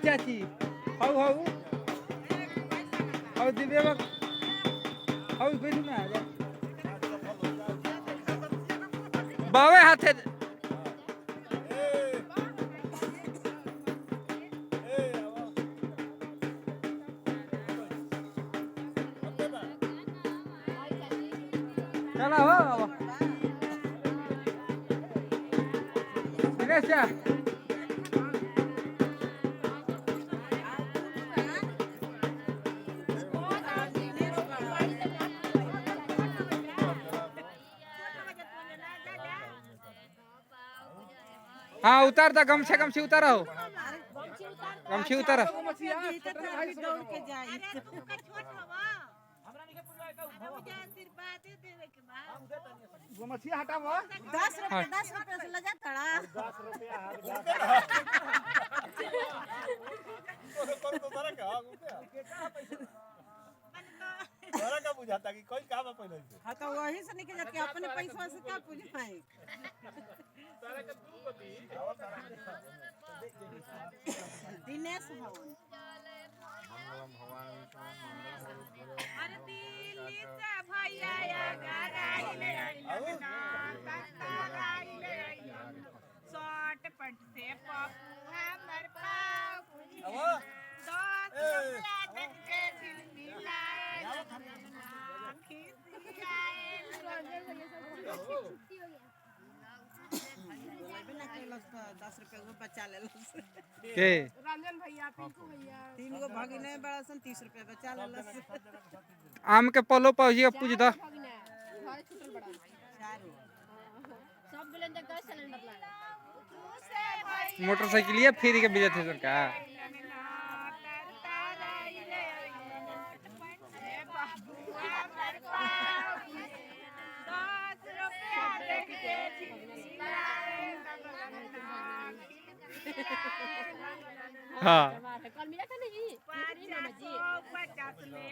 चाची how how how Divya बा how कोई ना बावे हाथे चला हो दिनेश जा हाँ उतार कम से उतारा हो गमछी उतारा मछली हटाओ 10 रुपए से लगा तड़ा 10 रुपया तोरा का बुझाता कि कोई काम पहले से हां तो वही से निकल जाके अपने पैसा से क्या पूछ पाए सारे का तू बती दिनेश भवन मंगलम भगवान अरे दिल्ली से भैया गराइले तराइले शॉर्ट पट से पप्पू हमर पाव दोस्त रुपया तक के दिल मिलाए खिसियाए छुट्टी हो गया 10 रुपए वो बचा ले के रंजन भैया पिंकू भैया 3 गो भगिने बड़ा सन 30 रुपए बचा ले आम के पलो पहुंची पूछ दा घर छुटल बड़ा सब बिलेंडर गैस सिलेंडर लाए मोटरसाइकिलिया फ्री के बेचत है सरकार हाँ कल मिला था नहीं 550 में